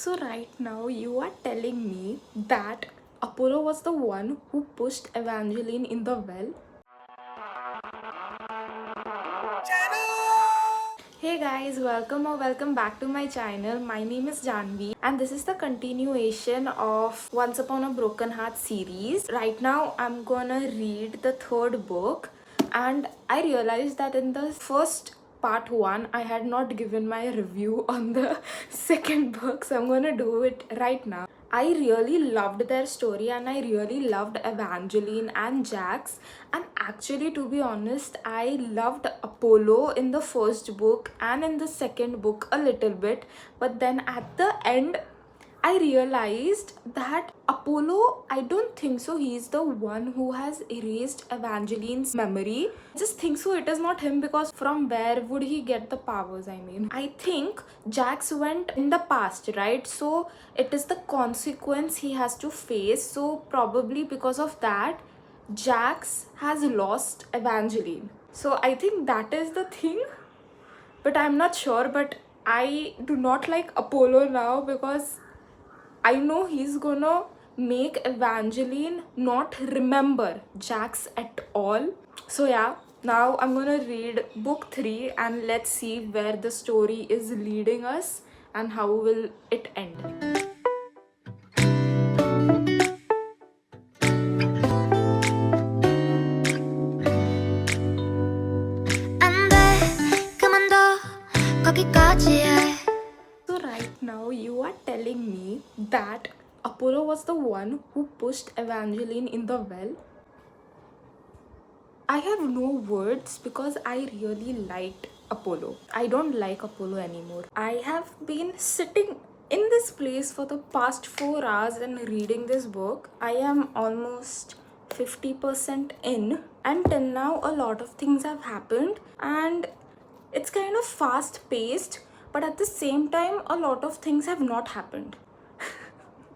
So right now you are telling me that Apollo was the one who pushed Evangeline in the well? Hey guys, welcome back to my channel. My name is Janhavi and this is the continuation of Once Upon a Broken Heart series. Right now I'm gonna read the third book, and I realized that in the first part 1 I had not given my review on the second book, so I'm gonna do it right now. I really loved their story and I really loved Evangeline and Jax. And actually, to be honest, I loved Apollo in the first book and in the second book a little bit. But then at the end, I realized that Apollo, I don't think so. He's the one who has erased Evangeline's memory. I just think so. It is not him, because from where would he get the powers? I think Jax went in the past, right? So it is the consequence he has to face. So probably because of that, Jax has lost Evangeline. So I think that is the thing, but I'm not sure. But I do not like Apollo now because I know he's gonna make Evangeline not remember Jax at all. So yeah, now I'm gonna read book 3 and let's see where the story is leading us and how will it end. So right now you are telling me that Apollo was the one who pushed Evangeline in the well? I have no words because I really liked Apollo. I don't like Apollo anymore. I have been sitting in this place for the past 4 hours and reading this book. I am almost 50% in, and till now a lot of things have happened and it's kind of fast paced, but at the same time a lot of things have not happened.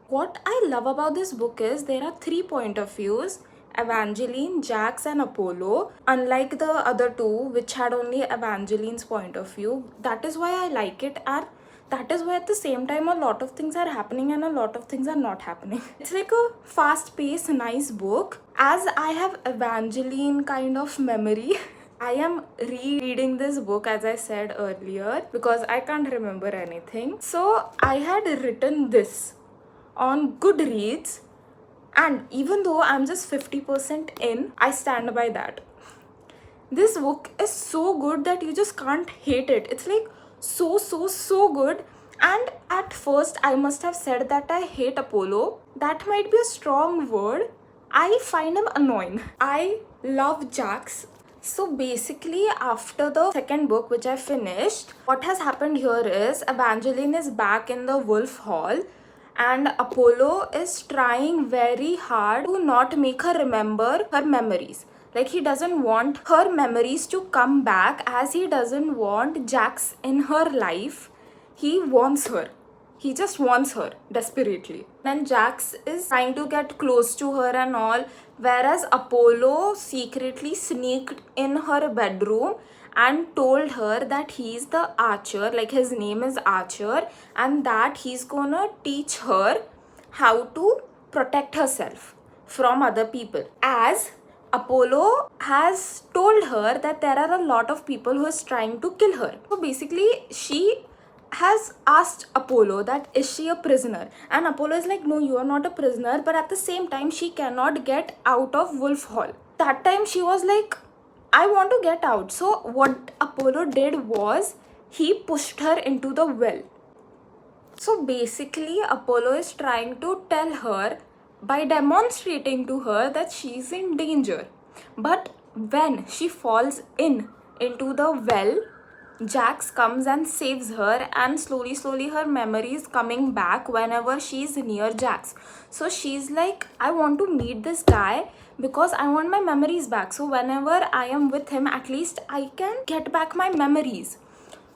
What I love about this book is there are 3 point of views: Evangeline, Jax and Apollo, unlike the other 2 which had only Evangeline's point of view. That is why I like it, and that is why at the same time a lot of things are happening and a lot of things are not happening. It's like a fast paced nice book. As I have Evangeline kind of memory, I am rereading this book, as I said earlier, because I can't remember anything. So I had written this on Goodreads, and even though I'm just 50% in, I stand by that. This book is so good that you just can't hate it. It's like so good. And at first I must have said that I hate Apollo. That might be a strong word. I find him annoying. I love Jax. So basically, after the second book which I finished, what has happened here is Evangeline is back in the Wolf Hall and Apollo is trying very hard to not make her remember her memories. Like, he doesn't want her memories to come back, as he doesn't want Jax in her life. He wants her. He just wants her desperately. And Jax is trying to get close to her and all, whereas Apollo secretly sneaked in her bedroom and told her that he's the archer, like his name is Archer, and that he's gonna teach her how to protect herself from other people. As Apollo has told her that there are a lot of people who is trying to kill her. So basically, she has asked Apollo that is she a prisoner, and Apollo is like, no, you are not a prisoner, but at the same time she cannot get out of Wolf Hall. That time she was like, I want to get out. So what Apollo did was he pushed her into the well. So basically Apollo is trying to tell her by demonstrating to her that she's in danger. But when she falls into the well, Jax comes and saves her, and slowly her memory is coming back whenever she's near Jax. So she's like, I want to meet this guy because I want my memories back. So whenever I am with him, at least I can get back my memories.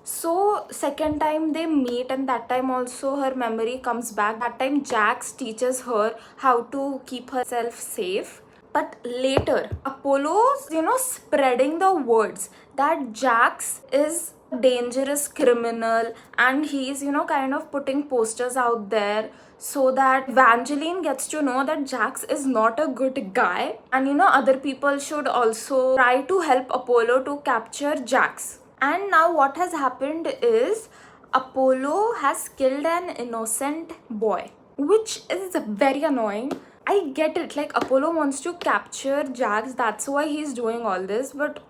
So second time they meet, and that time also her memory comes back. That time Jax teaches her how to keep herself safe. But later, Apollo's, spreading the words that Jax is dangerous criminal, and he's, kind of putting posters out there so that Evangeline gets to know that Jax is not a good guy, and other people should also try to help Apollo to capture Jax. And now what has happened is Apollo has killed an innocent boy, which is very annoying. I get it, like Apollo wants to capture Jax, that's why he's doing all this, but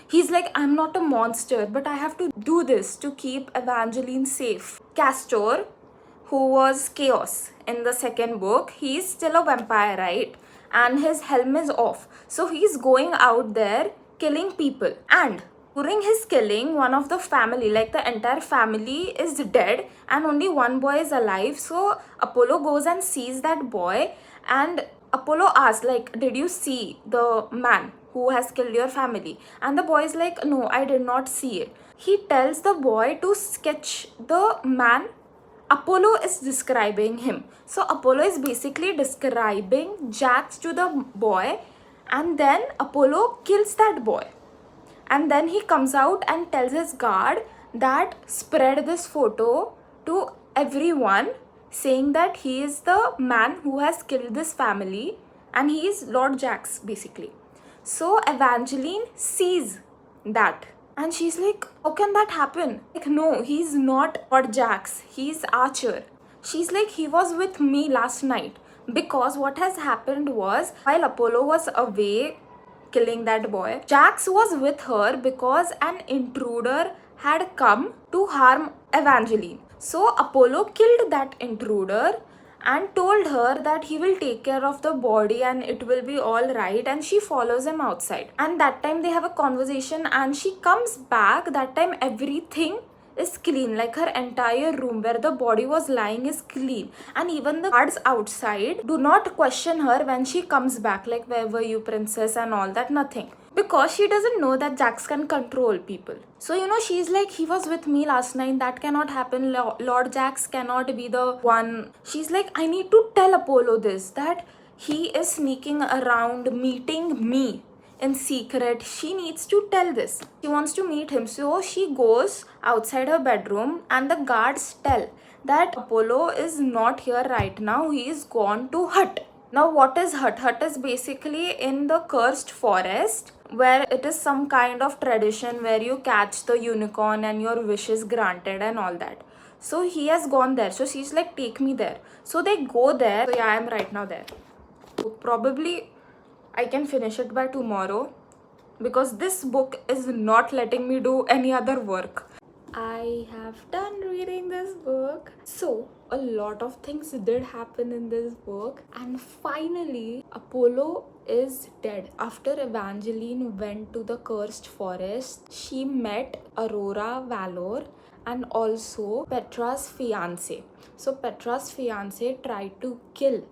he's like, I'm not a monster, but I have to do this to keep Evangeline safe. Castor, who was Chaos in the second book, he's still a vampire, right? And his helm is off. So he's going out there killing people. And during his killing, one of the family, like the entire family, is dead and only one boy is alive. So Apollo goes and sees that boy, and Apollo asks, like, did you see the man who has killed your family? And the boy is like, no, I did not see it. He tells the boy to sketch the man Apollo is describing him. So Apollo is basically describing Jax to the boy, and then Apollo kills that boy. And then he comes out and tells his guard that spread this photo to everyone, saying that he is the man who has killed this family and he is Lord Jax basically. So Evangeline sees that and she's like, how can that happen? Like, no, he's not Lord Jax, he's Archer. She's like, he was with me last night. Because what has happened was, while Apollo was away killing that boy, Jax was with her because an intruder had come to harm Evangeline. So Apollo killed that intruder and told her that he will take care of the body and it will be all right, and she follows him outside. And that time they have a conversation and she comes back. That time everything is clean, like her entire room where the body was lying is clean, and even the guards outside do not question her when she comes back, like, where were you, princess, and all that. Nothing, because she doesn't know that Jax can control people. So she's like, he was with me last night, that cannot happen, Lord Jax cannot be the one. She's like, I need to tell Apollo this, that he is sneaking around meeting me in secret. She needs to tell this. She wants to meet him. So she goes outside her bedroom and the guards tell that Apollo is not here right now, he is gone to hut. Now what is hut? Hut is basically in the cursed forest, where it is some kind of tradition where you catch the unicorn and your wish is granted and all that. So he has gone there. So she's like, take me there. So they go there. So yeah, I am right now there. Probably I can finish it by tomorrow, because this book is not letting me do any other work. I have done reading this book. So a lot of things did happen in this book, and finally Apollo is dead. After Evangeline went to the cursed forest, she met Aurora Valor and also Petra's fiance. So Petra's fiance tried to kill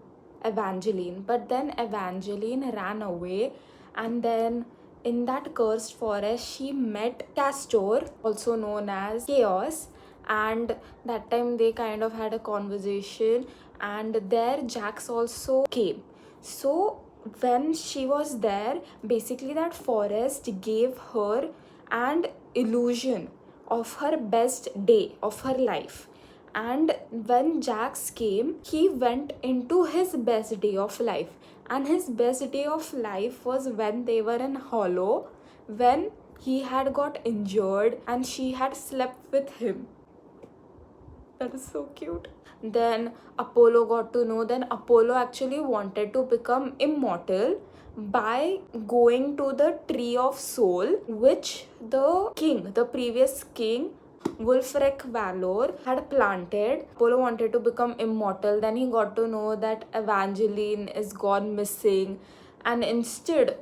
Evangeline, but then Evangeline ran away, and then in that cursed forest she met Castor, also known as Chaos, and that time they kind of had a conversation, and there Jax also came. So when she was there, basically that forest gave her an illusion of her best day of her life. And when Jax came, he went into his best day of life. And his best day of life was when they were in Hollow, when he had got injured and she had slept with him. That is so cute. Then Apollo got to know, then Apollo actually wanted to become immortal by going to the Tree of Soul, which the king, the previous king, Wulfric Valor, had planted. Apollo wanted to become immortal. Then he got to know that Evangeline is gone missing, and instead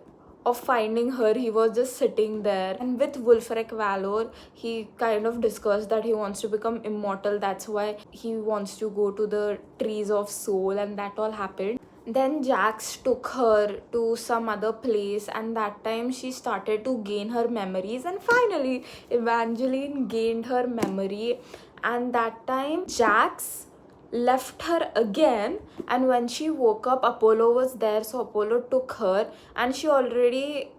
of finding her, he was just sitting there. And with Wulfric Valor, he kind of discussed that he wants to become immortal. That's why he wants to go to the Trees of Soul, and that all happened. Then Jax took her to some other place, and that time she started to gain her memories, and finally Evangeline gained her memory, and that time Jax left her again, and when she woke up Apollo was there. So Apollo took her, and she already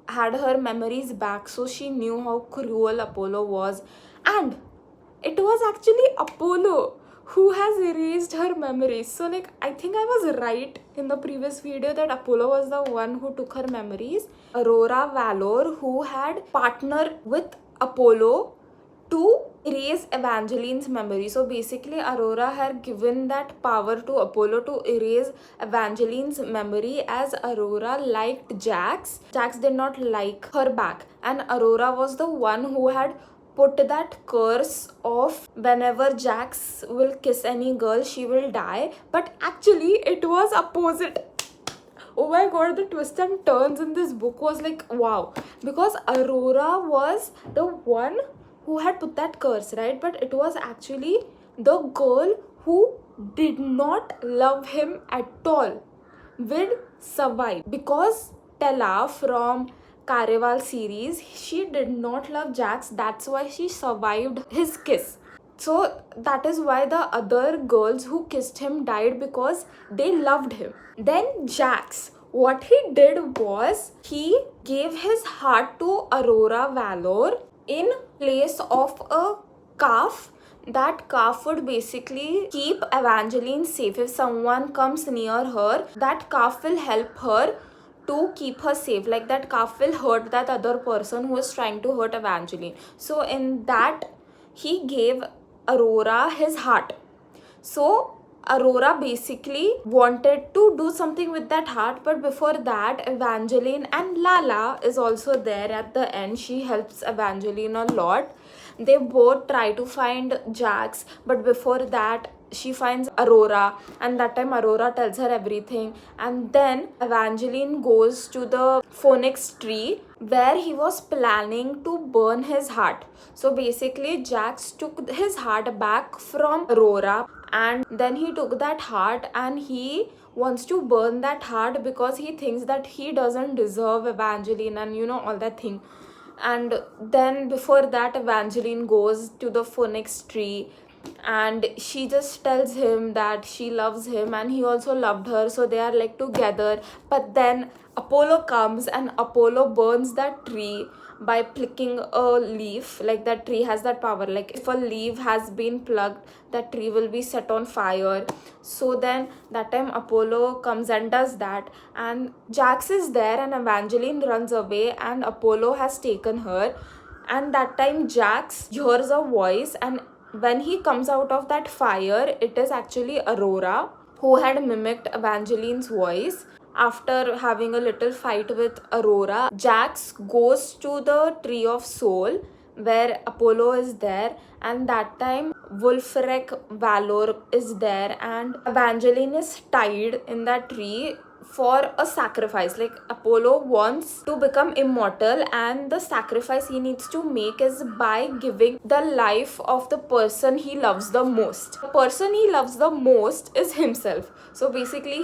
had her memories back, so she knew how cruel Apollo was. And it was actually Apollo who has erased her memories. So like, I think I was right in the previous video that Apollo was the one who took her memories. Aurora Valor, who had partnered with Apollo to erase Evangeline's memory. So basically, Aurora had given that power to Apollo to erase Evangeline's memory, as Aurora liked Jax. Jax did not like her back, and Aurora was the one who had put that curse of whenever Jax will kiss any girl, she will die. But actually, it was opposite. Oh my god, the twists and turns in this book was like wow, because Aurora was the one who had put that curse, right? But it was actually the girl who did not love him at all will survive, because Tella from Kareval series, she did not love Jax. That's why she survived his kiss. So that is why the other girls who kissed him died, because they loved him. Then Jax, what he did was he gave his heart to Aurora Valor in place of a calf. That calf would basically keep Evangeline safe. If someone comes near her, that calf will help her to keep her safe. Like, that calf will hurt that other person who is trying to hurt Evangeline. So in that, he gave Aurora his heart. So Aurora basically wanted to do something with that heart, but before that, Evangeline and Lala is also there at the end. She helps Evangeline a lot. They both try to find Jax, but before that, she finds Aurora, and that time Aurora tells her everything. And then Evangeline goes to the phoenix tree where he was planning to burn his heart. So basically, Jax took his heart back from Aurora, and then he took that heart and he wants to burn that heart because he thinks that he doesn't deserve Evangeline and all that thing. And then before that, Evangeline goes to the phoenix tree and she just tells him that she loves him and he also loved her, so they are like together. But then Apollo comes and Apollo burns that tree by plucking a leaf. Like, that tree has that power, like if a leaf has been plucked, that tree will be set on fire. So then that time Apollo comes and does that, and Jax is there and Evangeline runs away and Apollo has taken her. And that time Jax hears a voice, and when he comes out of that fire, it is actually Aurora who had mimicked Evangeline's voice. After having a little fight with Aurora, Jax goes to the Tree of Soul where Apollo is there, and that time Wulfric Valor is there and Evangeline is tied in that tree for a sacrifice. Like, Apollo wants to become immortal, and the sacrifice he needs to make is by giving the life of the person he loves the most. The person he loves the most is himself. So basically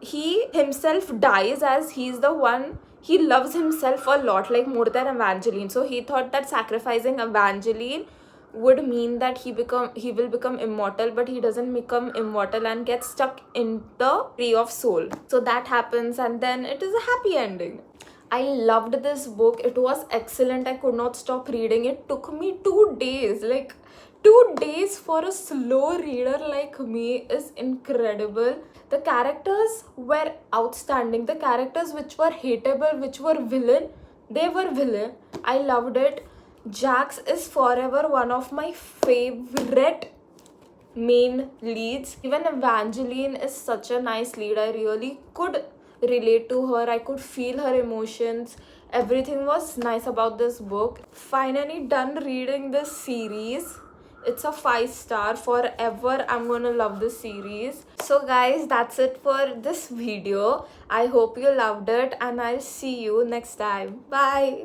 he himself dies, as he's the one, he loves himself a lot, like more than Evangeline. So he thought that sacrificing Evangeline would mean that he will become immortal, but he doesn't become immortal and gets stuck in the Tree of Soul. So that happens, and then it is a happy ending. I loved this book. It was excellent. I could not stop reading. It took me 2 days. Like, 2 days for a slow reader like me is incredible. The characters were outstanding. The characters which were hateable, which were villain, they were villain. I loved it. Jax is forever one of my favorite main leads. Even Evangeline is such a nice lead. I really could relate to her. I could feel her emotions. Everything was nice about this book. Finally done reading this series. It's a 5-star. Forever I'm gonna love this series. So guys, that's it for this video. I hope you loved it and I'll see you next time. Bye.